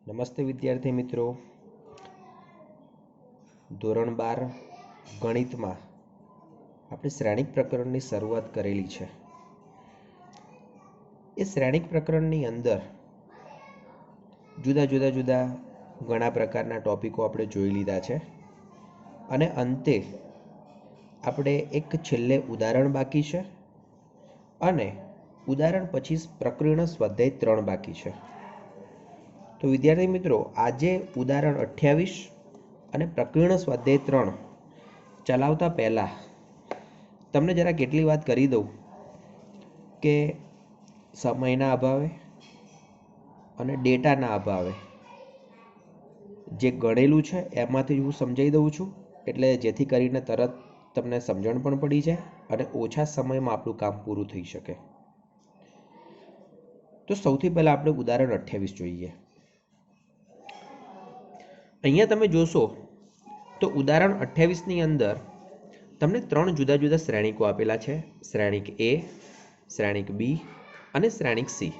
નમસ્તે વિદ્યાર્થી મિત્રો. ધોરણ 12 ગણિતમાં આપણે શ્રેણિક પ્રકરણની શરૂઆત કરેલી છે. એ શ્રેણિક પ્રકરણની અંદર જુદા ઘણા પ્રકારના ટોપિકો આપણે જોઈ લીધા છે અને અંતે આપણે એક છેલ્લે ઉદાહરણ બાકી છે અને ઉદાહરણ પછી પ્રકરણ સ્વાધ્યાય 3 બાકી છે. તો વિદ્યાર્થી મિત્રો, આજે ઉદાહરણ 28 અને પ્રકરણ સ્વાધ્યાય 3 ચલાવતા પહેલા તમને જરા કેટલી વાત કરી દઉં કે સમયના અભાવે અને ડેટાના અભાવે જે ગણેલું છે એમાંથી હું સમજાવી દઉં છું, એટલે જેથી કરીને તરત તમને સમજણ પણ પડી જાય અને ઓછા સમયમાં આપણું કામ પૂરું થઈ શકે. તો સૌથી પહેલા આપણે ઉદાહરણ 28 જોઈએ. અહીંયા તમે જોશો તો ઉદાહરણ 28 ની અંદર તમને 3 જુદા જુદા શ્રેણિકો આપેલા છે: શ્રેણિક એ, શ્રેણિક બી અને શ્રેણિક સી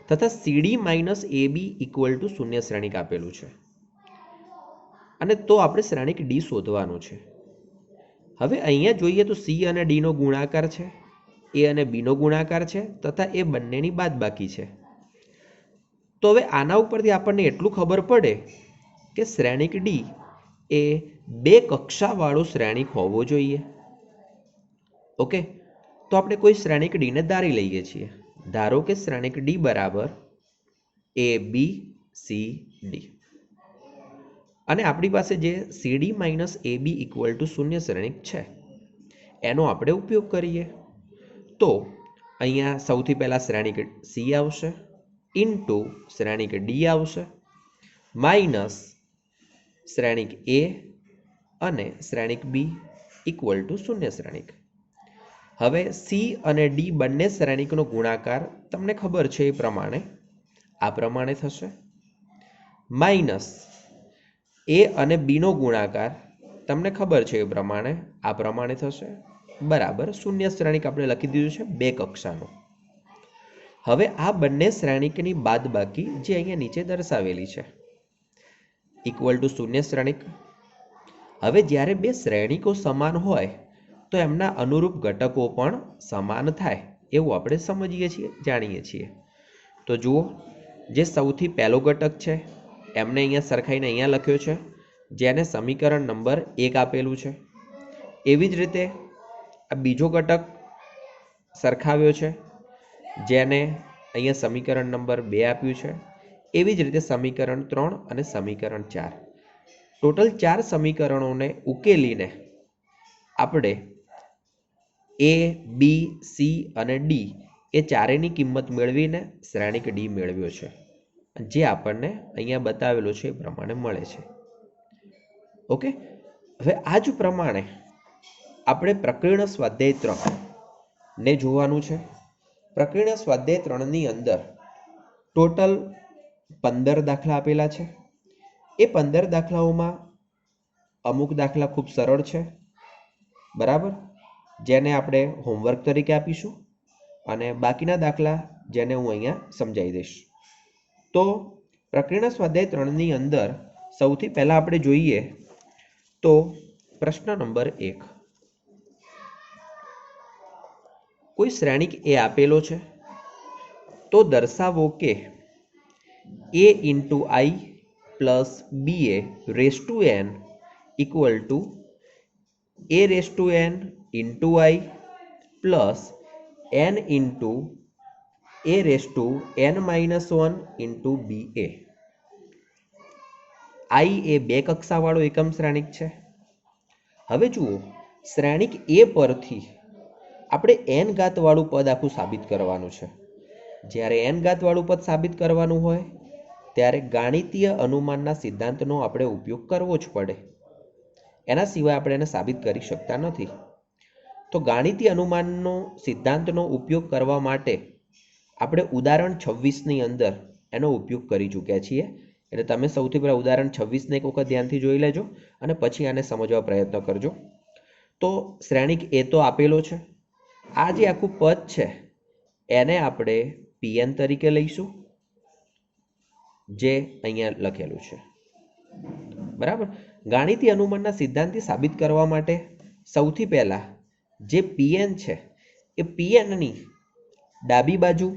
તથા CD minus A B equal to 0 શ્રેણિક આપેલું છે. અને તો આપણે શ્રેણિક ડી શોધવાનું છે. હવે અહીંયા જોઈએ તો સી અને ડી નો ગુણાકાર છે, એ અને બી નો ગુણાકાર છે તથા એ બંનેની બાદબાકી છે. તો હવે આના ઉપરથી આપણને એટલું ખબર પડે કે શ્રેણિક ડી એ બે કક્ષાવાળો શ્રેણિક હોવો જોઈએ. ઓકે, તો આપણે કોઈ શ્રેણિક ડીને ધારી લઈએ છીએ. ધારો કે શ્રેણિક ડી બરાબર એ બી સી ડી અને આપણી પાસે જે CD minus A B equal to 0 શ્રેણિક છે એનો આપણે ઉપયોગ કરીએ. તો અહીંયા સૌથી પહેલા શ્રેણિક સી આવશે, ઇન્ટુ શ્રેણિક ડી આવશે, માઇનસ શ્રેણિક એ અને શ્રેણિક બી ઇક્વલ ટુ 0 શ્રેણિક. હવે સી અને ડી બંને શ્રેણિકનો ગુણાકાર તમને ખબર છે એ પ્રમાણે આ પ્રમાણે થશે, માઇનસ એ અને બી નો ગુણાકાર તમને ખબર છે એ પ્રમાણે આ પ્રમાણે થશે, બરાબર 0 શ્રેણિક આપણે લખી દીધું છે બે કક્ષાનો. હવે આ બંને શ્રેણિકની બાદબાકી જે અહીંયા નીચે દર્શાવેલી છે ઇક્વલ ટુ 0 શ્રેણિક. હવે જ્યારે બે શ્રેણિકો સમાન હોય તો એમના અનુરૂપ ઘટકો પણ સમાન થાય એવું આપણે સમજીએ છીએ, જાણીએ છીએ. તો જુઓ, જે સૌથી પહેલો ઘટક છે એમને અહીંયા સરખાઈને અહીંયા લખ્યો છે, જેને સમીકરણ નંબર 1 આપેલું છે. એવી જ રીતે આ બીજો ઘટક સરખાવ્યો છે, જેને અહીંયા સમીકરણ નંબર 2 આપ્યું છે. એવી જ રીતે સમીકરણ 3 અને સમીકરણ 4, ટોટલ 4 સમીકરણોને ઉકેલીને આપણે એ, બી, સી અને ડી એ ચારેયની કિંમત મેળવીને શ્રેણિક ડી મેળવ્યો છે, જે આપણને અહીંયા બતાવેલો છે એ પ્રમાણે મળે છે. ઓકે, હવે આ જ પ્રમાણે આપણે પ્રકરણ સ્વાધ્યાય 3 ને જોવાનું છે. પ્રકરણ સ્વાધ્યાય 3 ની અંદર ટોટલ 15 દાખલા આપેલા છે. એ 15 દાખલાઓમાં અમુક દાખલા ખૂબ સરળ છે, બરાબર, જેને આપણે હોમવર્ક તરીકે આપીશું, અને બાકીના દાખલા જેને હું અહીંયા સમજાવી દઈશ. તો પ્રકરણ સ્વાધ્યાય 3 ની અંદર સૌથી પહેલા આપણે જોઈએ તો પ્રશ્ન નંબર 1. કોઈ શ્રેણિક એ આપેલો છે તો દર્શાવો કે a into I plus B A raise to N equal to A raise to N into I plus N into A raise to N minus 1 into B A. I એ બે કક્ષાવાળો એકમ શ્રેણિક છે. હવે જુઓ, શ્રેણિક એ પરથી આપણે એન ઘાતવાળું પદ આખું સાબિત કરવાનું છે. જ્યારે એન ઘાતવાળું પદ સાબિત કરવાનું હોય ત્યારે ગાણિતીય અનુમાનના સિદ્ધાંતનો આપણે ઉપયોગ કરવો જ પડે. એના સિવાય આપણે એને સાબિત કરી શકતા નથી. તો ગાણિતીય અનુમાનનો સિદ્ધાંતનો ઉપયોગ કરવા માટે આપણે ઉદાહરણ 26 ની અંદર એનો ઉપયોગ કરી ચૂક્યા છીએ. એટલે તમે સૌથી પહેલા ઉદાહરણ 26 ને એક વખત ધ્યાનથી જોઈ લેજો અને પછી આને સમજવા પ્રયત્ન કરજો. તો શ્રેણિક એ તો આપેલો છે. આ જે આખું પદ છે એને આપણે પીએન તરીકે લઈશું જે અહીંયા લખેલું છે. બરાબર. ગાણિતીય અનુમાનના સિદ્ધાંતથી સાબિત કરવા માટે સૌથી પહેલા જે Pn છે એ Pnની ડાબી બાજુ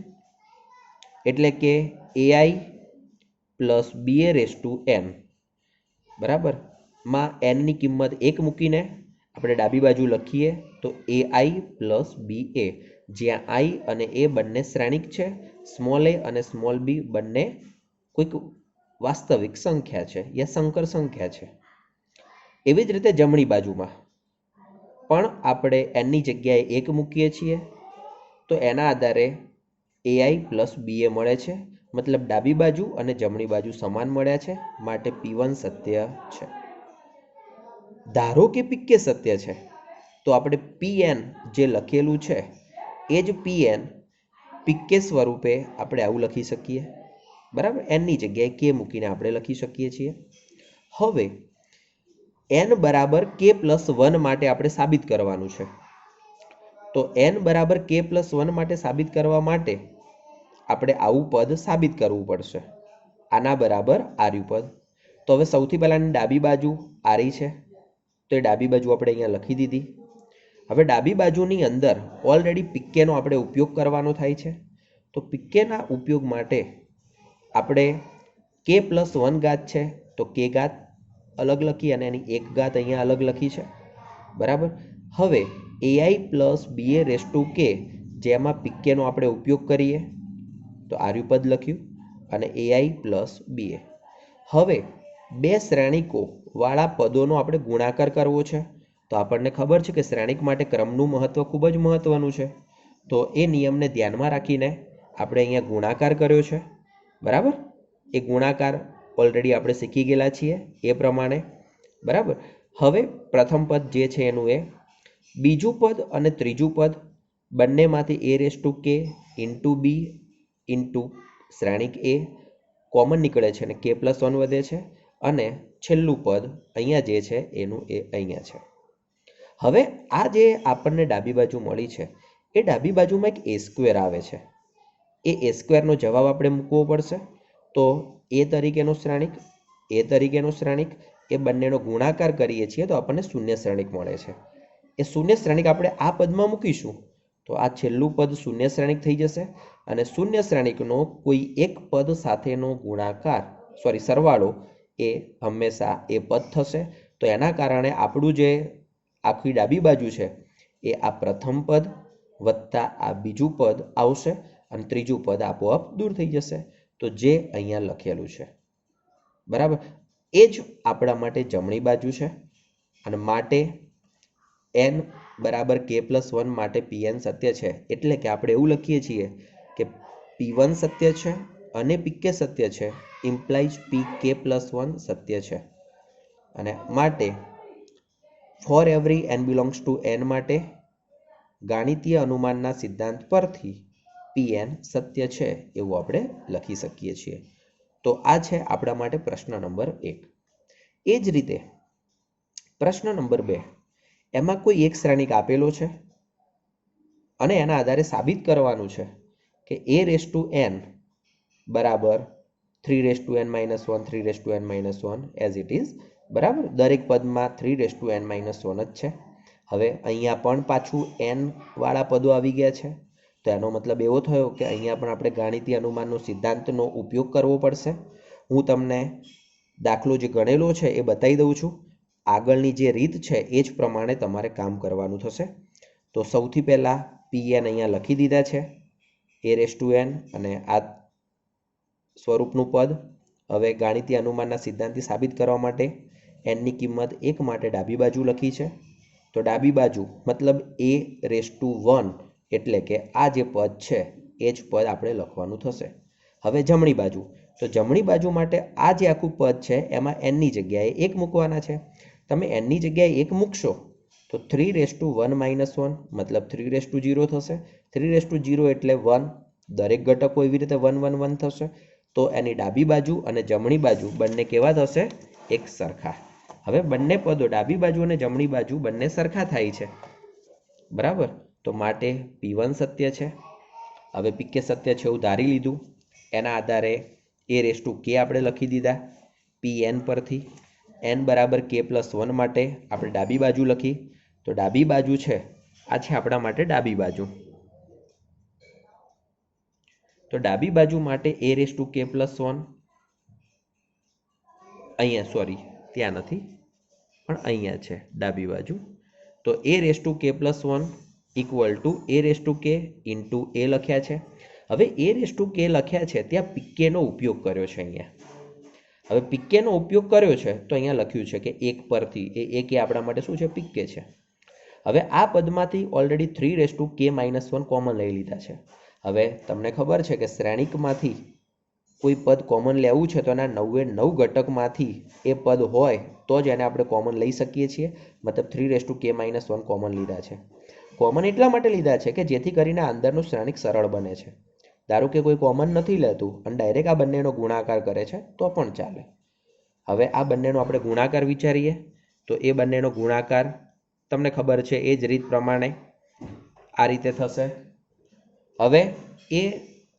એટલે કે AI પ્લસ BA⁴n બરાબર માં n ની કિંમત 1 મૂકીને આપણે ડાબી બાજુ લખીએ તો AI પ્લસ BA, જ્યાં I અને A બંને શ્રેણિક છે, સ્મોલ a અને સ્મોલ b બંને કોઈક વાસ્તવિક સંખ્યા છે યા સંકર સંખ્યા છે. એવી જ રીતે જમણી બાજુમાં પણ આપણે n ની જગ્યાએ 1 મૂકીએ છીએ તો એના આધારે AI પ્લસ BA મળે છે, મતલબ ડાબી બાજુ અને જમણી બાજુ સમાન મળ્યા છે, માટે P1 સત્ય છે. ધારો કે PK સત્ય છે તો આપણે Pn જે લખેલું છે એ જ Pn PK સ્વરૂપે આપણે આવું લખી શકીએ. બરાબર. n ની જગ્યાએ k મૂકીને આપણે લખી શકીએ છીએ. હવે n બરાબર k પ્લસ 1 માટે આપણે સાબિત કરવાનું છે. તો n બરાબર k પ્લસ 1 માટે સાબિત કરવા માટે આપણે આવું પદ સાબિત કરવું પડશે, આના બરાબર આર્યું પદ. તો હવે સૌથી પહેલાની ડાબી બાજુ આરી છે તો એ ડાબી બાજુ આપણે અહીંયા લખી દીધી. હવે ડાબી બાજુની અંદર ઓલરેડી PKનો આપણે ઉપયોગ કરવાનો થાય છે. તો PKના ઉપયોગ માટે આપણે k પ્લસ 1 ઘાત છે તો k ઘાત અલગ લખી અને એની 1 ઘાત અહીંયા અલગ લખી છે. બરાબર. હવે AI પ્લસ BA⁴k જેમાં PKનો આપણે ઉપયોગ કરીએ તો આર્યું પદ લખ્યું અને AI પ્લસ BA. હવે બે શ્રેણિકો વાળા પદોનો આપણે ગુણાકાર કરવો છે. તો આપણને ખબર છે કે શ્રેણિક માટે ક્રમનું મહત્વ ખૂબ જ મહત્વનું છે. તો એ નિયમને ધ્યાનમાં રાખીને આપણે અહીંયા ગુણાકાર કર્યો છે. બરાબર. એ ગુણાકાર ઓલરેડી આપણે શીખી ગયેલા છીએ એ પ્રમાણે. બરાબર. હવે પ્રથમ પદ જે છે એનું એ, બીજું પદ અને ત્રીજું પદ બંનેમાંથી A⁴k ઇન્ટુ b ઇન્ટુ શ્રેણિક A કોમન નીકળે છે અને k પ્લસ 1 વધે છે અને છેલ્લું પદ અહીંયા જે છે એનું એ અહીંયા છે. હવે આ જે આપણને ડાબી બાજુ મળી છે એ ડાબી બાજુમાં એક A² આવે છે. એ A² નો જવાબ આપણે મૂકવો પડશે. તો A તરીકેનો શ્રેણિક, A તરીકેનો શ્રેણિક એ બંનેનો ગુણાકાર કરીએ છીએ તો આપણને શૂન્ય શ્રેણિક મળે છે. એ શૂન્ય શ્રેણિક આપણે આ પદમાં મૂકીશું તો આ છેલ્લું પદ શૂન્ય શ્રેણિક થઈ જશે અને શૂન્ય શ્રેણિકનો કોઈ એક પદ સાથેનો ગુણાકાર સરવાળો એ હંમેશા એ પદ થશે. તો એના કારણે આપણું જે આખી ડાબી બાજુ છે એ આ પ્રથમ પદ વત્તા આ બીજું પદ આવશે અને ત્રીજું પદ આપોઆપ દૂર થઈ જશે. તો જે અહીંયા લખેલું છે. બરાબર. એ જ આપણા માટે જમણી બાજુ છે અને માટે n બરાબર k પ્લસ 1 માટે Pn સત્ય છે. એટલે કે આપણે એવું લખીએ છીએ કે P1 સત્ય છે અને PK સત્ય છે, ઇમ્પ્લાઇઝ PK પ્લસ 1 સત્ય છે. અને માટે for every n belongs to n માટે ગાણિતીય અનુમાનના સિદ્ધાંત પરથી Pn સત્ય છે એવું આપણે લખી શકીએ છીએ. તો આ છે આપણા માટે પ્રશ્ન નંબર 1. એ જ રીતે પ્રશ્ન નંબર 2, એમાં કોઈ એક શ્રેણિક આપેલો છે અને એના આધારે સાબિત કરવાનું છે કે A⁴n બરાબર 3n - 1 3n - 1 as it is. બરાબર. દરેક પદમાં 3n - 1 જ છે. હવે અહીંયા પણ પાછું n વાળા પદો આવી ગયા છે. તો એનો મતલબ એવો થયો કે અહીંયા પણ આપણે ગાણિતીય અનુમાનનો સિદ્ધાંતનો ઉપયોગ કરવો પડશે. હું તમને દાખલો જે ગણેલો છે એ બતાવી દઉં છું. આગળની જે રીત છે એ જ પ્રમાણે તમારે કામ કરવાનું થશે. તો સૌથી પહેલાં Pn અહીંયા લખી દીધા છે, A⁴n અને આ સ્વરૂપનું પદ. હવે ગાણિતીય અનુમાનના સિદ્ધાંતથી સાબિત કરવા માટે n ની કિંમત 1 માટે ડાબી બાજુ લખી છે. તો ડાબી બાજુ મતલબ A⁴1 એટલે કે આ જે પદ છે એ જ પદ આપણે લખવાનું થશે. હવે જમણી બાજુ, તો જમણી બાજુ માટે આ જે આખું પદ છે એમાં n ની જગ્યાએ 1 મૂકવાના છે. તમે n ની જગ્યાએ 1 મૂકશો તો 3n - 1 મતલબ 3/0 થશે. 3/0 એટલે 1. દરેક ઘટકો એવી રીતે 1 1 1 થશે. તો એની ડાબી બાજુ અને જમણી બાજુ બંને કેવા થશે? એક સરખા. હવે બંને પદો ડાબી બાજુ અને જમણી બાજુ બંને સરખા થાય છે. બરાબર. તો માટે P1 સત્ય છે. હવે PK સત્ય છે એવું ધારી લીધું. એના આધારે એ રેસ ટુ કે આપણે લખી દીધા પી એન પરથી. એન બરાબર કે પ્લસ 1 માટે આપણે ડાબી બાજુ લખી. તો ડાબી બાજુ છે આ છે આપણા માટે ડાબી બાજુ. તો ડાબી બાજુ માટે એ રેસ ટુ કે પ્લસ 1 અહીંયા સોરી ત્યાં નથી પણ અહીંયા છે ડાબી બાજુ. તો એ રેસ ટુ કે plus 1 equal to A raise two k into એ લખ્યા છે. હવે એ રેસ ટુ કે લખ્યા છે ત્યાં પીકેનો ઉપયોગ કર્યો છે અહીંયા. હવે પીકેનો ઉપયોગ કર્યો છે તો અહીંયા લખ્યું છે કે એક પરથી એ કે આપણા માટે શું છે પીકે છે. હવે આ પદમાંથી ઓલરેડી 3 રેસ ટુ કે માઇનસ 1 કોમન લઈ લીધા છે. હવે તમને ખબર છે કે શ્રેણિકમાંથી કોઈ પદ કોમન લેવું છે તો એના 9 ઘટકમાંથી એ પદ હોય તો જ એને આપણે કોમન લઈ શકીએ છીએ. મતલબ 3 રેસ ટુ કે માઇનસ 1 કોમન લીધા છે. કોમન એટલા માટે લીધા છે કે જેથી કરીને અંદરનું શ્રેણિક સરળ બને છે. ધારો કે કોઈ કોમન નથી લેતું અને ડાયરેક્ટ આ બંનેનો ગુણાકાર કરે છે તો પણ ચાલે. હવે આ બંનેનો આપણે ગુણાકાર વિચારીએ તો એ બંનેનો ગુણાકાર તમને ખબર છે એ જ રીત પ્રમાણે આ રીતે થશે. હવે એ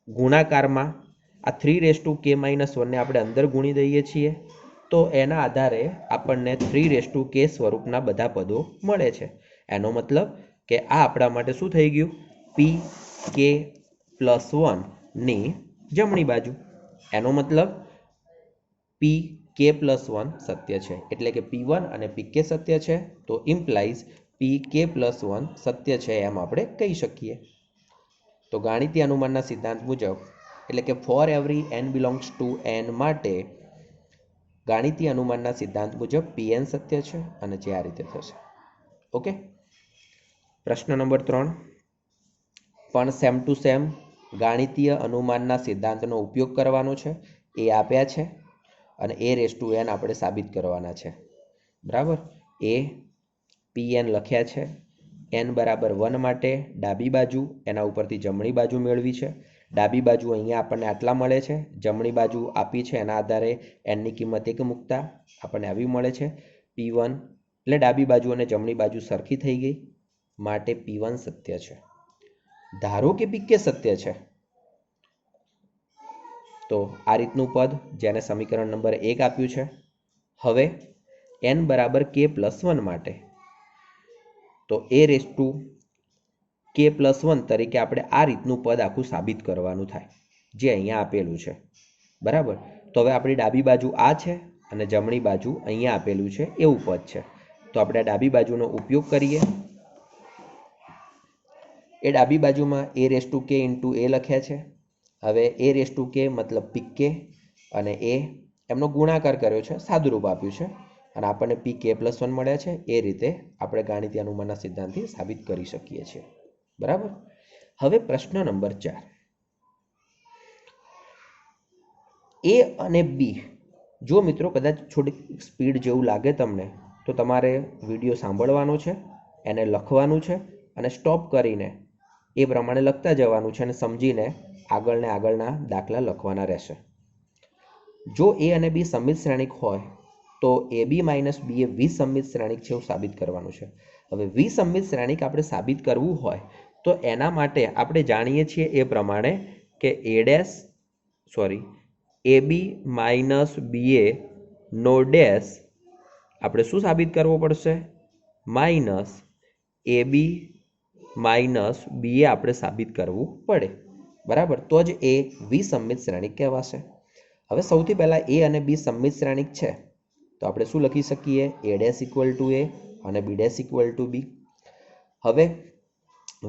ગુણાકારમાં આ 3 રેસ ટુ કે માઇનસ 1 ને આપણે અંદર ગુણી દઈએ છીએ તો એના આધારે આપણને 3 રેસ ટુ કે સ્વરૂપના બધા પદો મળે છે. એનો મતલબ કે આ આપણા માટે શું થઈ ગયું પી કે પ્લસ 1 ની જમણી બાજુ. એનો મતલબ પી કે પ્લસ 1 સત્ય છે એટલે કે P1 અને PK સત્ય છે. તો ઇમ્પ્લાઇઝ પી કે પ્લસ 1 સત્ય છે એમ આપણે કહી શકીએ. તો ગાણિતીય અનુમાનના સિદ્ધાંત મુજબ એટલે કે for every n belongs to n માટે ગાણિતીય અનુમાનના સિદ્ધાંત મુજબ Pn સત્ય છે અને જે આ રીતે થશે. ઓકે. પ્રશ્ન નંબર 3 પણ સેમ ટુ સેમ ગાણિતીય અનુમાનના સિદ્ધાંતનો ઉપયોગ કરવાનો છે. એ આપ્યા છે અને એ રેસ ટુ n આપણે સાબિત કરવાના છે. બરાબર. એ Pn લખ્યા છે. n બરાબર 1 માટે ડાબી બાજુ એના ઉપરથી જમણી બાજુ મેળવી છે. ડાબી બાજુ અહીંયા આપણને આટલા મળે છે. જમણી બાજુ આપી છે એના આધારે n ની કિંમત 1 મૂકતા આપણને આવી મળે છે P1. એટલે ડાબી બાજુ અને જમણી બાજુ સરખી થઈ ગઈ માટે P1 સત્ય છે. ધારો કે PK સત્ય છે તો આ રીતનું પદ જેને સમીકરણ નંબર 1 આપ્યું છે. હવે n બરાબર k પ્લસ 1 માટે તો એ રેસ ટુ કે પ્લસ 1 તરીકે આપણે આ રીતનું પદ આખું સાબિત કરવાનું થાય જે અહીંયા આપેલું છે. બરાબર. તો હવે આપણી ડાબી બાજુ આ છે અને જમણી બાજુ અહીંયા આપેલું છે એવું પદ છે. તો આપણે ડાબી બાજુનો ઉપયોગ કરીએ. એ ડાબી બાજુમાં એ રેસ ટુ કે ઇન્ટુ એ લખ્યા છે. હવે એ રેસ ટુ કે મતલબ પીકે અને એ એમનો ગુણાકાર કર્યો છે સાદુરૂપ આપ્યું છે અને આપણને પીકે પ્લસ 1 મળ્યા છે. એ રીતે આપણે ગાણિતીય અનુમાનના સિદ્ધાંતથી સાબિત કરી શકીએ છીએ. બરાબર. હવે પ્રશ્ન નંબર 4 એ અને બી. જો મિત્રો કદાચ થોડી સ્પીડ જેવું લાગે તમને તો તમારે વિડીયો સાંભળવાનો છે એને લખવાનું છે અને સ્ટોપ કરીને એ પ્રમાણે લખતા જવાનું છે અને સમજીને આગળના દાખલા લખવાના રહેશે. જો એ અને બી સમમિત શ્રેણિક હોય તો એ બી માઇનસ બી એ વિસમમિત શ્રેણિક છે એવું સાબિત કરવાનું છે. હવે વિસમમિત શ્રેણિક આપણે સાબિત કરવું હોય તો એના માટે આપણે જાણીએ છીએ એ પ્રમાણે કે એ બી માઇનસ બી એ નો ડેશ આપણે શું સાબિત કરવો પડશે માઇનસ એ બી માઇનસ બી એ આપણે સાબિત કરવું પડે. બરાબર. તો જ એ વિસમમિત શ્રેણિક કહેવાશે. હવે સૌથી પહેલાં એ અને બી સમમિત શ્રેણિક છે તો આપણે શું લખી શકીએ એ ડેશ ઇક્વલ ટુ એ અને બી ડેશ ઇક્વલ ટુ બી. હવે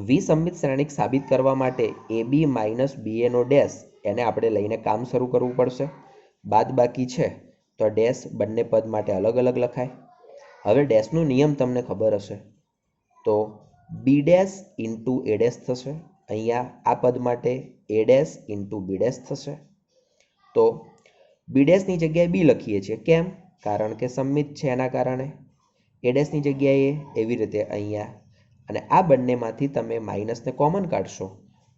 વિસમમિત શ્રેણિક સાબિત કરવા માટે એ બી માઇનસ બી એનો ડેશ એને આપણે લઈને કામ શરૂ કરવું પડશે. બાદ બાકી છે તો ડેશ બંને પદ માટે અલગ અલગ લખાય. હવે ડેશનો નિયમ તમને ખબર હશે તો B dash into A dash થશે. અહીંયા આ પદ માટે A dash into B dash થશે. તો બી ડેશની જગ્યાએ બી લખીએ છીએ. કેમ? કારણ કે સમમિત છે એના કારણે. એ ડેશની જગ્યાએ એવી રીતે અહીંયા અને આ બંનેમાંથી તમે માઇનસને કોમન કાઢશો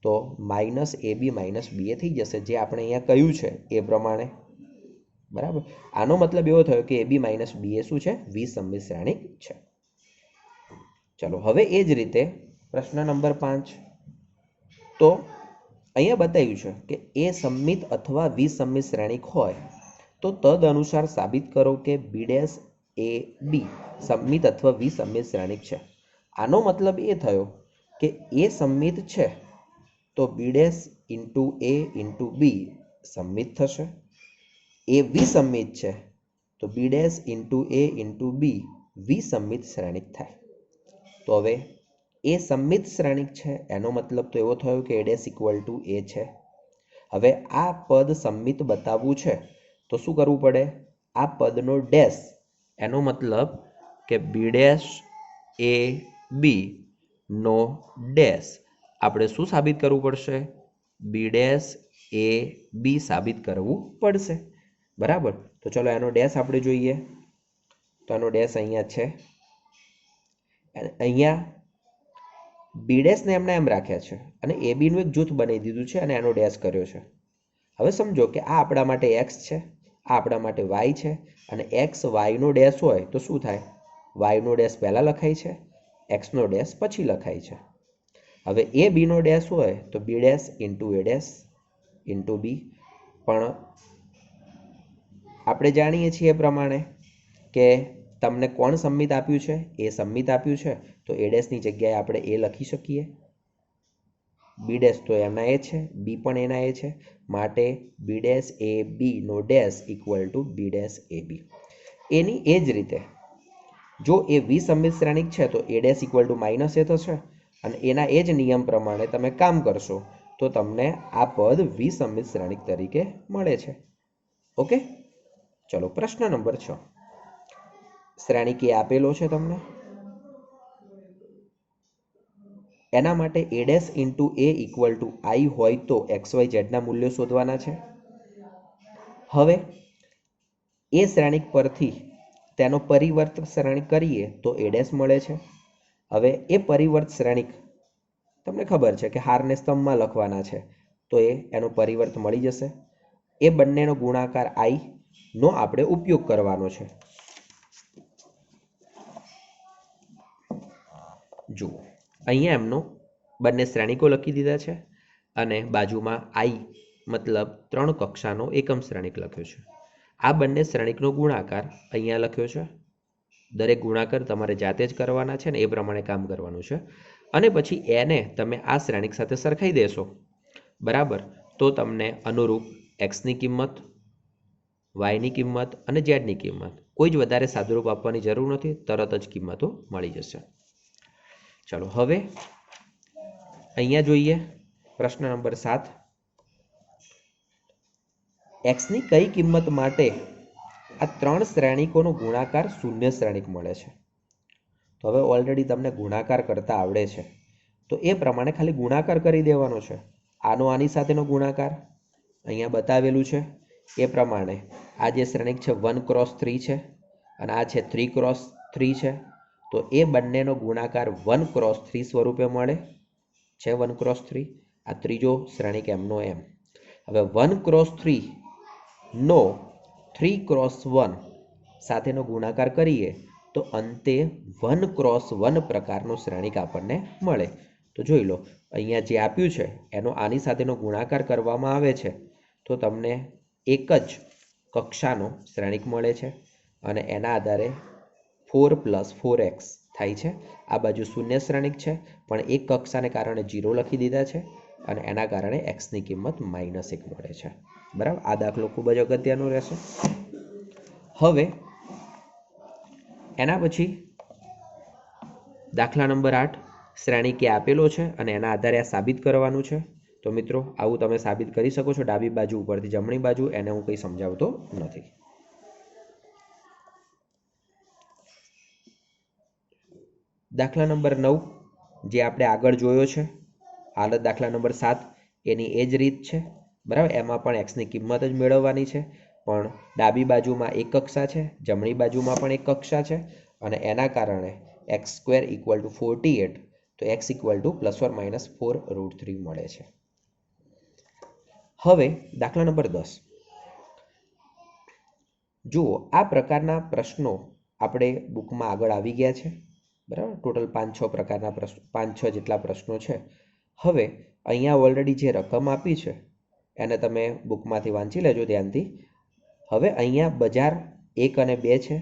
તો માઇનસ એ બી માઇનસ બી એ થઈ જશે જે આપણે અહીંયા કહ્યું છે એ પ્રમાણે. બરાબર. આનો મતલબ એવો થયો કે એ બી માઇનસ બી એ શું છે વિસમમિત શ્રેણિક છે. ચલો હવે એ જ રીતે પ્રશ્ન નંબર 5 તો અહીંયા બતાવ્યું છે કે એ સંમિત અથવા વિસંમિત શ્રેણિક હોય તો તદ અનુસાર સાબિત કરો કે બી ડેશ એ બી સંમિત અથવા વિસંમિત શ્રેણિક છે. આનો મતલબ એ થયો કે એ સંમિત છે તો બી ડેશ ઇન્ટુ એ ઇન્ટુ બી સંમિત થશે. એ વિસંમિત છે તો બી ડેશ ઇન્ટુ એ ઇન્ટુ બી વિસંમિત શ્રેણિક થાય. તો હવે એ સંમિત શ્રેણિક છે એનો મતલબ તો એવો થયો કે એ ડેશ ઇક્વલ ટુ એ છે. હવે આ પદ સંમિત બતાવવું છે તો શું કરવું પડે? આ પદનો ડેશ એનો મતલબ કે બી ડેશ એ બી નો ડેશ આપણે શું સાબિત કરવું પડશે? બી ડેશ એ બી સાબિત કરવું પડશે. બરાબર. તો ચલો એનો ડેશ આપણે જોઈએ. તો એનો ડેશ અહીંયા છે. અહીંયા બી ડેશને એમના એમ રાખ્યા છે અને એ બીનું એક જૂથ બનાવી દીધું છે અને એનો ડેશ કર્યો છે. હવે સમજો કે આ આપણા માટે એક્સ છે, આ આપણા માટે વાય છે અને એક્સ વાયનો ડેશ હોય તો શું થાય? વાયનો ડેશ પહેલાં લખાય છે, એક્સનો ડેશ પછી લખાય છે. હવે એ બીનો ડેશ હોય તો B dash into A dash into B. પણ આપણે જાણીએ છીએ એ પ્રમાણે કે તમને કોણ સંમિત આપ્યું છે? એ સંમિત આપ્યું છે તો એ ડેશની જગ્યાએ આપણે એ લખી શકીએ. બી ડેશ તો એના એ છે, બી પણ એના એ છે, માટે બી ડેશ એ બી નો dash equal to B dash A B. એની એ જ રીતે જો એ વિસંમિત શ્રેણિક છે તો A dash equal to minus A થશે અને એના એ જ નિયમ પ્રમાણે તમે કામ કરશો તો તમને આ પદ વિસંમિત શ્રેણિક તરીકે મળે છે. ઓકે, ચલો પ્રશ્ન નંબર 6. શ્રેણિક એ આપેલો છે તમને, એના માટે A dash into A equal to I હોય તો એક્સ વાય ઝેડના મૂલ્યો શોધવાના છે. હવે એ શ્રેણિક પરથી તેનો પરિવર્ત શ્રેણિક કરીએ તો એ ડેશ મળે છે. હવે એ પરિવર્ત શ્રેણિક તમને ખબર છે કે હારને સ્તંભમાં લખવાના છે તો એનો પરિવર્ત મળી જશે. એ બંનેનો ગુણાકાર આઈ નો આપણે ઉપયોગ કરવાનો છે. જુઓ અહીંયા એમનો બંને શ્રેણિકો લખી દીધા છે અને બાજુમાં આઈ મતલબ 3 કક્ષાનો એકમ શ્રેણિક લખ્યો છે. આ બંને શ્રેણિકનો ગુણાકાર અહીંયા લખ્યો છે. દરેક ગુણાકાર તમારે જાતે જ કરવાના છે ને એ પ્રમાણે કામ કરવાનું છે. અને પછી એને તમે આ શ્રેણિક સાથે સરખાઈ દેશો, બરાબર, તો તમને અનુરૂપ એક્સની કિંમત, વાયની કિંમત અને ઝેડની કિંમત કોઈ જ વધારે સાદુરૂપ આપવાની જરૂર નથી, તરત જ કિંમતો મળી જશે. ચલો હવે અહીંયા જોઈએ પ્રશ્ન નંબર 7. એક્સની કઈ કિંમત માટે આ 3 શ્રેણિકોનો ગુણાકાર શૂન્ય શ્રેણિક મળે છે? તો હવે ઓલરેડી તમને ગુણાકાર કરતા આવડે છે તો એ પ્રમાણે ખાલી ગુણાકાર કરી દેવાનો છે. આનો આની સાથેનો ગુણાકાર અહીંયા બતાવેલું છે એ પ્રમાણે આ જે શ્રેણિક છે 1 ક્રોસ 3 છે અને આ છે 3 ક્રોસ 3 છે તો એ બંનેનો ગુણાકાર 1 ક્રોસ 3 સ્વરૂપે મળે છે. 1 ક્રોસ 3 આ ત્રીજો શ્રેણિક એમનો એમ. હવે 1 ક્રોસ 3 નો 3 ક્રોસ 1 સાથેનો ગુણાકાર કરીએ તો અંતે 1 ક્રોસ 1 પ્રકારનો શ્રેણિક આપણને મળે. તો જોઈ લો અહીંયા જે આપ્યું છે એનો આની સાથેનો ગુણાકાર કરવામાં આવે છે તો તમને એક જ કક્ષાનો શ્રેણિક મળે છે અને એના આધારે 4 + 4x થાય છે. આ બાજુ શૂન્ય શ્રેણિક છે પણ એક કક્ષાને કારણે 0 લખી દીધા છે અને એના કારણે એક્સની કિંમત -1 મળે છે. બરાબર, આ દાખલો ખૂબ જ અગત્યનો રહેશે. હવે એના પછી દાખલા નંબર 8. શ્રેણિક એ આપેલો છે અને એના આધારે આ સાબિત કરવાનું છે. તો મિત્રો આવું તમે સાબિત કરી શકો છો ડાબી બાજુ ઉપરથી જમણી બાજુ, એને હું કંઈ સમજાવતો નથી. દાખલા નંબર 9 જે આપણે આગળ જોયો છે, હાલ દાખલા નંબર 7 એની એ જ રીત છે. બરાબર, એમાં પણ એક્સની કિંમત જ મેળવવાની છે પણ ડાબી બાજુમાં એક કક્ષા છે, જમણી બાજુમાં પણ એક કક્ષા છે અને એના કારણે x² = 48 તો x = ±4√3 મળે છે. હવે દાખલા નંબર 10 જુઓ, આ પ્રકારના પ્રશ્નો આપણે બુકમાં આગળ આવી ગયા છે. બરાબર, ટોટલ 5-6 પ્રકારના 5-6 જેટલા પ્રશ્નો છે. હવે અહીંયા ઓલરેડી જે રકમ આપી છે એને તમે બુકમાંથી વાંચી લેજો ધ્યાનથી. હવે અહીંયા બજાર 1 અને 2 છે,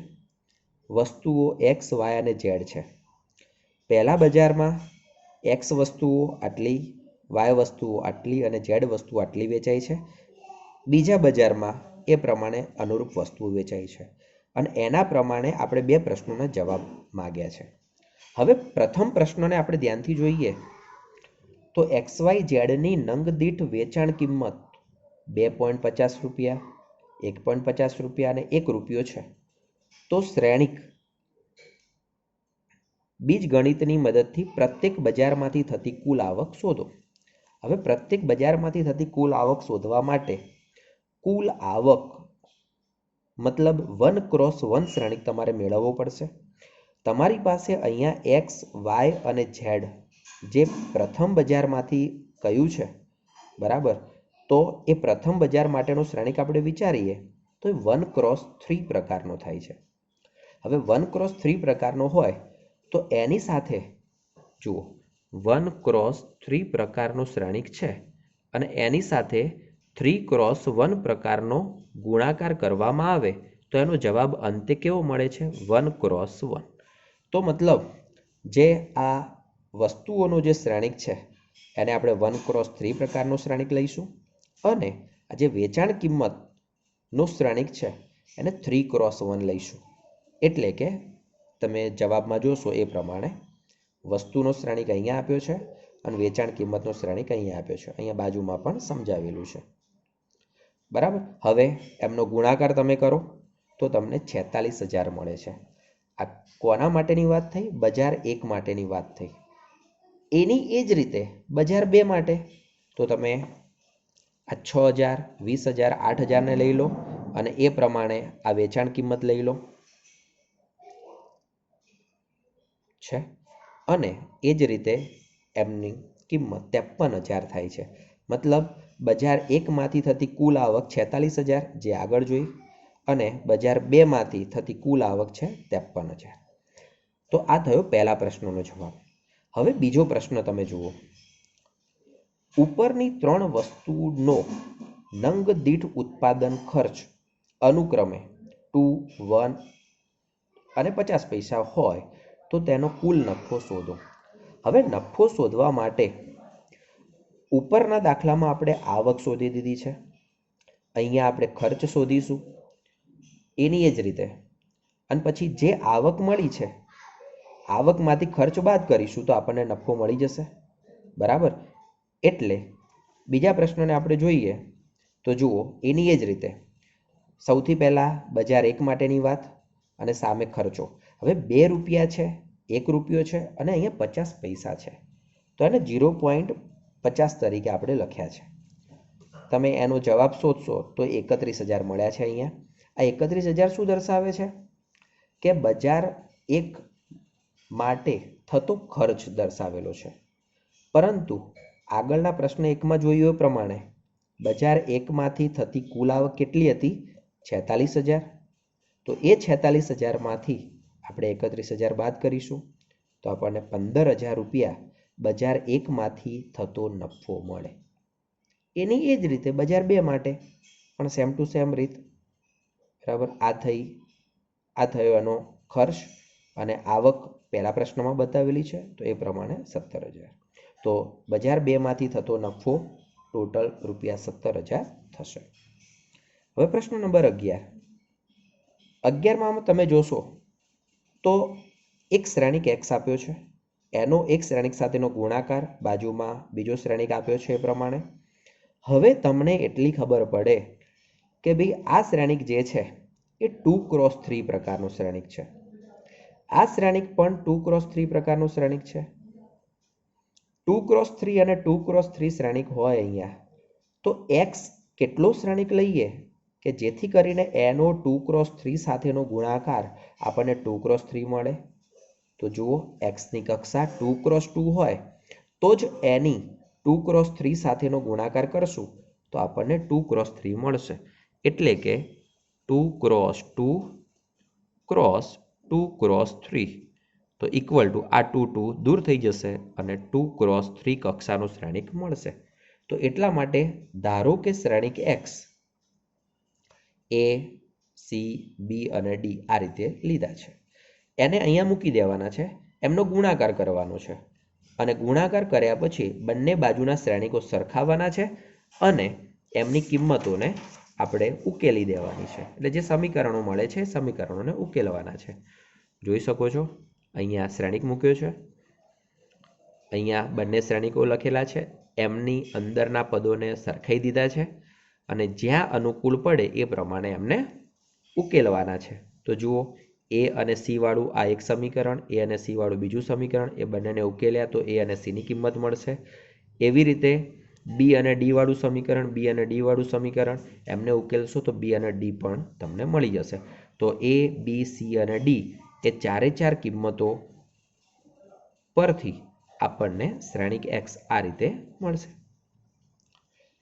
વસ્તુઓ એક્સ વાય અને ઝેડ છે. પહેલા બજારમાં એક્સ વસ્તુઓ આટલી, વાય વસ્તુઓ આટલી અને ઝેડ વસ્તુઓ આટલી વેચાઈ છે. બીજા બજારમાં એ પ્રમાણે અનુરૂપ વસ્તુઓ વેચાઈ છે અને એના પ્રમાણે આપણે 2 પ્રશ્નોના જવાબ માગ્યા છે. હવે પ્રથમ પ્રશ્નને આપણે ધ્યાનથી જોઈએ તો એક્સ વાય ઝેડની નંગ દીઠ વેચાણ કિંમત 2.50 રૂપિયા, 1.50 રૂપિયા અને 1 રૂપિયો છે. તો શ્રેણિક બીજગણિતની મદદથી પ્રત્યેક બજારમાંથી થતી કુલ આવક શોધો. હવે પ્રત્યેક બજારમાંથી થતી કુલ આવક શોધવા માટે કુલ આવક મતલબ 1x1 શ્રેણિક તમારે મેળવવો પડશે. તમારી પાસે અહીંયા એક્સ વાય અને ઝેડ જે પ્રથમ બજારમાંથી કયું છે, બરાબર, તો એ પ્રથમ બજાર માટેનો શ્રેણિક આપણે વિચારીએ તો એ 1x3 પ્રકારનો થાય છે. હવે 1x3 પ્રકારનો હોય તો એની સાથે જુઓ 1x3 પ્રકારનો શ્રેણિક છે અને એની સાથે 3x1 પ્રકારનો ગુણાકાર કરવામાં આવે તો એનો જવાબ અંતે કેવો મળે છે? 1x1. તો મતલબ જે આ વસ્તુઓનો જે શ્રેણિક છે એને આપણે 1x3 પ્રકારનો શ્રેણિક લઈશું અને આ જે વેચાણ કિંમતનો શ્રેણિક છે એને 3x1 લઈશું. એટલે કે તમે જવાબમાં જોશો એ પ્રમાણે વસ્તુનો શ્રેણિક અહીંયા આપ્યો છે અને વેચાણ કિંમતનો શ્રેણિક અહીંયા આપ્યો છે. અહીંયા બાજુમાં પણ સમજાવેલું છે, બરાબર. હવે એમનો ગુણાકાર તમે કરો તો તમને 46,000 મળે છે. આ કોના માટેની વાત થઈ? બજાર 1 માટેની વાત થઈ. એની એ જ રીતે બજાર 2 માટે તો તમે આ 6,000, 20,000, 8,000 ને લઈ લો અને એ પ્રમાણે આ વેચાણ કિંમત લઈ લો છે અને એ જ રીતે એમની કિંમત 53,000 થાય છે. મતલબ બજાર 1 માંથી થતી કુલ આવક 46,000 જે આગળ જોઈ અને બજાર 2 માંથી થતી કુલ આવક છે 53,000. તો આ થયો પહેલા પ્રશ્નનો જવાબ. હવે બીજો પ્રશ્ન તમે જુઓ. ઉપરની 3 વસ્તુનો નંગ દીઠ ઉત્પાદન ખર્ચ અનુક્રમે 2, 1 અને 50 પૈસા હોય તો તેનો કુલ નફો શોધો. હવે નફો શોધવા માટે ઉપરના દાખલામાં આપણે આવક શોધી દીધી છે, અહીંયા આપણે ખર્ચ શોધીશું એની એ જ રીતે, અને પછી જે આવક મળી છે આવકમાંથી ખર્ચ બાદ કરીશું તો આપણને નફો મળી જશે, બરાબર. એટલે બીજા પ્રશ્નને આપણે જોઈએ તો જુઓ એની એ જ રીતે સૌથી પહેલાં બજાર 1 માટેની વાત અને સામે ખર્ચો. હવે 2 રૂપિયા છે, 1 રૂપિયો છે અને અહીંયા 50 પૈસા છે તો એને 0.50 તરીકે આપણે લખ્યા છે. તમે એનો જવાબ શોધશો તો 31,000 મળ્યા છે. અહીંયા આ 31,000 શું દર્શાવે છે કે બજાર 1 માટે થતો ખર્ચ દર્શાવેલો છે. પરંતુ આગળના પ્રશ્ન 1માં જોયું એ પ્રમાણે બજાર 1 માંથી થતી કુલ આવક કેટલી હતી? 46,000. તો એ 46,000 માંથી આપણે 31,000 બાદ કરીશું તો આપણને 15,000 રૂપિયા બજાર 1 માંથી થતો નફો મળે. એની એ જ રીતે બજાર 2 માટે પણ સેમ ટુ સેમ રીત, બરાબર. આ થયો એનો ખર્ચ અને આવક પહેલા પ્રશ્નમાં બતાવેલી છે તો એ પ્રમાણે 17,000. તો બજાર 2 માંથી થતો નફો ટોટલ રૂપિયા 17,000 થશે. હવે પ્રશ્ન નંબર 11માં તમે જોશો તો એક શ્રેણિક એક્સ આપ્યો છે, એનો એક શ્રેણિક સાથેનો ગુણાકાર, બાજુમાં બીજો શ્રેણિક આપ્યો છે એ પ્રમાણે. હવે તમને એટલી ખબર પડે કે ભાઈ આ શ્રેણિક જે છે એ 2x3 પ્રકારનું શ્રેણિક છે. આ શ્રેણિક પણ 2x3 પ્રકારનું શ્રેણિક છે. 2x3 અને 2x3 શ્રેણિક હોય અહીંયા તો એક્સ કેટલો શ્રેણિક લઈએ કે જેથી કરીને એનો 2x3 સાથેનો ગુણાકાર આપણને 2x3 મળે. તો જુઓ એક્સની કક્ષા 2x2 હોય તો જ એની 2x3 સાથેનો ગુણાકાર કરશું તો આપણને 2x3 મળશે. એટલે કે 2x2 × 2x3 તો ઇક્વલ ટુ આ 2 2 દૂર થઈ જશે અને 2 ક્રોસ 3 કક્ષાનું શ્રેણિક મળશે. તો એટલા માટે ધારો કે શ્રેણિક એક્સ એ સી બી અને ડી આ રીતે લીધા છે. એને અહીંયા મૂકી દેવાના છે, એમનો ગુણાકાર કરવાનો છે અને ગુણાકાર કર્યા પછી બંને બાજુના શ્રેણિકો સરખાવવાના છે અને એમની કિંમતોને આપણે ઉકેલી દેવાની છે. એટલે જે સમીકરણો મળે છે એ સમીકરણોને ઉકેલવાના છે. જોઈ શકો છો અહીંયા શ્રેણિક મૂક્યો છે, અહીંયા બંને શ્રેણિકો લખેલા છે, એમની અંદરના પદોને સરખાઈ દીધા છે અને જ્યાં અનુકૂળ પડે એ પ્રમાણે એમને ઉકેલવાના છે. તો જુઓ એ અને સી વાળું આ એક સમીકરણ, એ અને સી વાળું બીજું સમીકરણ, એ બંનેને ઉકેલ્યા તો એ અને સીની કિંમત મળશે. એવી રીતે બી અને ડી વાળું સમીકરણ, બી અને ડી વાળું સમીકરણ એમને ઉકેલશો તો બી અને ડી પણ તમને મળી જશે. તો એ બી સી અને ડી એ ચારે ચાર કિંમતો પરથી આપણને શ્રેણિક એક્સ આ રીતે મળશે.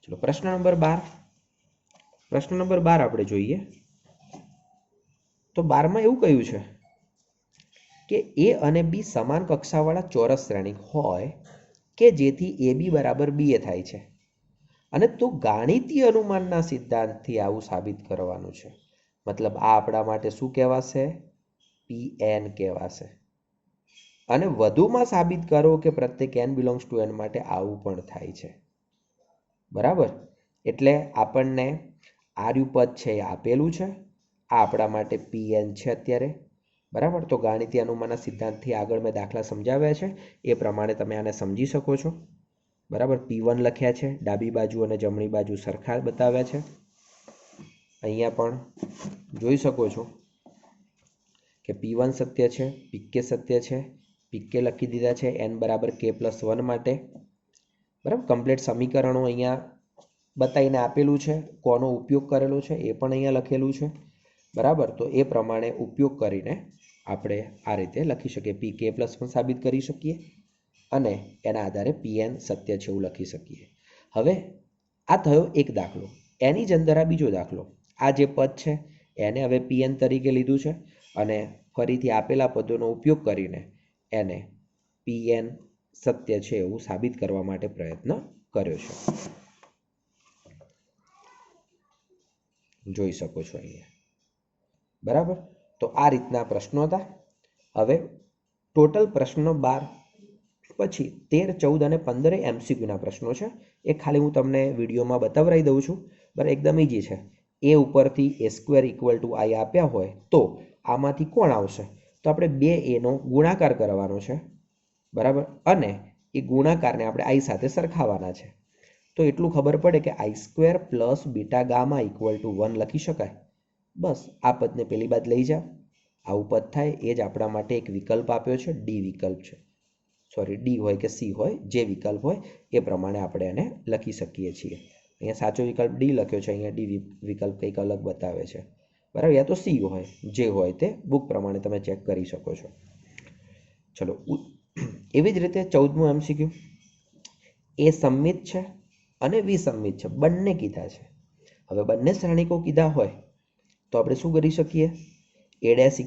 ચલો પ્રશ્ન નંબર 12. પ્રશ્ન નંબર 12 આપણે જોઈએ તો 12માં એવું કહ્યું છે કે એ અને બી સમાન કક્ષાવાળા ચોરસ શ્રેણિક હોય કે જેથી એ બી બરાબર બી એ થાય છે અને તો ગાણિતીય અનુમાનના સિદ્ધાંતથી આવું સાબિત કરવાનું છે. મતલબ આ આપણા માટે શું કહેવાશે? પીએન કહેવાશે. અને વધુમાં સાબિત કરો કે પ્રત્યેક n બિલોંગ્સ ટુ n માટે આવું પણ થાય છે. બરાબર? એટલે આપણને આર્યુ પદ છે એ આપેલું છે, આ આપણા માટે પીએન છે અત્યારે. બરાબર? તો ગાણિતીય અનુમાનના સિદ્ધાંતથી આગળ મેં દાખલા સમજાવ્યા છે એ પ્રમાણે તમે આને સમજી શકો છો. બરાબર? P1 લખ્યા છે, ડાબી બાજુ અને જમણી બાજુ સરખા બતાવ્યા છે. અહીંયા પણ જોઈ શકો છો કે P1 સત્ય છે, પીકે સત્ય છે, પીકે લખી દીધા છે n બરાબર k+1 માટે. બરાબર? કમ્પ્લીટ સમીકરણો અહીંયા બતાવીને આપેલું છે, કોનો ઉપયોગ કરેલો છે એ પણ અહીંયા લખેલું છે. બરાબર? તો એ પ્રમાણે ઉપયોગ કરીને આપણે આ રીતે લખી શકીએ, pk+1 સાબિત કરી શકીએ અને એના આધારે pn સત્ય છે એવું લખી શકીએ. હવે આ થયો એક દાખલો. એની જ અંદર આ બીજો દાખલો. આ જે પદ છે એને હવે pn તરીકે લીધું છે અને ફરીથી આપેલા પદોનો ઉપયોગ કરીને એને pn સત્ય છે એવું સાબિત કરવા માટે પ્રયત્ન કર્યો છે. જોઈ શકો છો અહીંયા. બરાબર? તો આ રીતના પ્રશ્નો હતા. હવે ટોટલ પ્રશ્નો 12 પછી 13, 14 અને 15 એમસીક્યુના પ્રશ્નો છે. એ ખાલી હું તમને વિડીયોમાં બતાવરાઈ દઉં છું. બરાબર? એકદમ ઈજી છે. એ ઉપરથી a² = i આપ્યા હોય તો આમાંથી કોણ આવશે? તો આપણે 2a નો ગુણાકાર કરવાનો છે. બરાબર? અને એ ગુણાકારને આપણે i સાથે સરખાવવાના છે. તો એટલું ખબર પડે કે i² + β γ = 1 લખી શકાય. બસ આ પદને પેલી બાદ લઈ જાઓ, આવું પદ થાય. એ જ આપણા માટે એક વિકલ્પ આપ્યો છે, ડી વિકલ્પ છે. સોરી, ડી હોય કે સી હોય, જે વિકલ્પ હોય એ પ્રમાણે આપણે એને લખી શકીએ છીએ. અહીંયા સાચો વિકલ્પ ડી લખ્યો છે, અહીંયા ડી વિકલ્પ કંઈક અલગ બતાવે છે. બરાબર? યા તો સી હોય, જે હોય તે બુક પ્રમાણે તમે ચેક કરી શકો છો. ચલો એવી જ રીતે 14મું એમસીક્યુ. એ સમમિત છે અને વિસમમિત છે, બંને કીધા છે. હવે બંને શ્રેણિકો કીધા હોય તો આપણે શું કરી શકીએ? a' =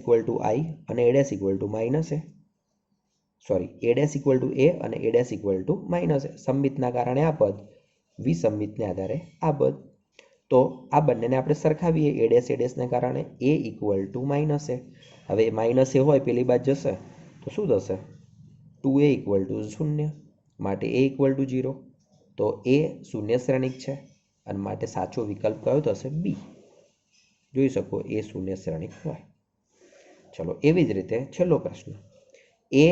i અને a' = -a. Sorry, a' = a અને a' = -a. સમમિતના કારણે આ પદ, વિસમમિતને આધારે આ પદ. તો આ બંનેને આપણે સરખાવીએ. a' ને કારણે a = -a. હવે -a હોય પેલી બાદ જશે તો શું થશે? 2a = 0 માટે a = 0. તો એ શૂન્ય શ્રેણિક છે અને માટે સાચો વિકલ્પ કયો થશે? બી. જોઈ શકો એ શૂન્ય શ્રેણિક હોય. ચલો એવી જ રીતે છેલ્લો પ્રશ્ન. a²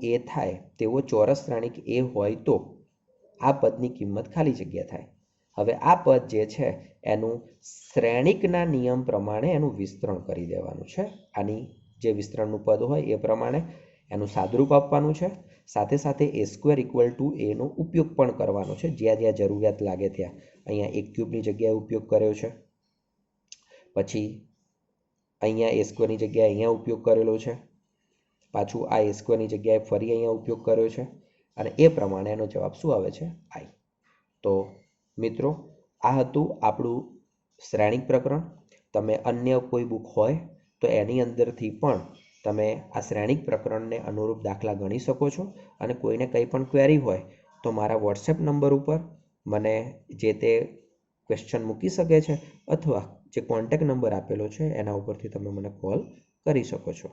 = a થાય તેવો ચોરસ શ્રેણિક a હોય તો આ પદની કિંમત ખાલી જગ્યા થાય. હવે આ પદ જે છે એનું શ્રેણિકના નિયમ પ્રમાણે એનું વિસ્તરણ કરી દેવાનું છે. આની જે વિસ્તરણનું પદ હોય એ પ્રમાણે એનું સાદરૂપ આપવાનું છે. સાથે સાથે a² = a નો ઉપયોગ પણ કરવાનો છે, જ્યાં જ્યાં જરૂરિયાત લાગે ત્યાં. અહીંયા a³ ની જગ્યાએ ઉપયોગ કર્યો છે, પછી અહીંયા a² ની જગ્યાએ અહીંયા ઉપયોગ કરેલો છે, પાછું આ a² ની જગ્યાએ ફરી અહીંયા ઉપયોગ કર્યો છે અને એ પ્રમાણે એનો જવાબ શું આવે છે? i. તો મિત્રો આ હતું આપણું શ્રેણિક પ્રકરણ. તમે અન્ય કોઈ બુક હોય તો એની અંદરથી પણ તમે આ શ્રેણિક પ્રકરણને અનુરૂપ દાખલા ગણી શકો છો અને કોઈને કંઈ પણ ક્વેરી હોય તો મારા વોટ્સએપ નંબર ઉપર મને જે તે ક્વેશ્ચન મૂકી શકે છે અથવા જે કોન્ટેક્ટ નંબર આપેલો છે એના ઉપરથી તમે મને કોલ કરી શકો છો.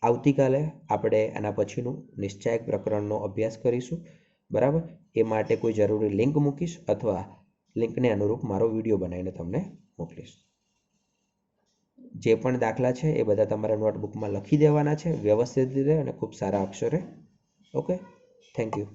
આવતીકાલે આપણે આના પછીનું નિશ્ચાયક પ્રકરણનો અભ્યાસ કરીશું. બરાબર, એ માટે કોઈ જરૂરી લિંક મૂકીશ અથવા લિંકને અનુરૂપ મારો વિડીયો બનાવીને તમને મોકલીશ. જે પણ દાખલા છે એ બધા તમારા નોટબુકમાં લખી દેવાના છે વ્યવસ્થિત રીતે અને ખૂબ સારા અક્ષરે. Okay, thank you.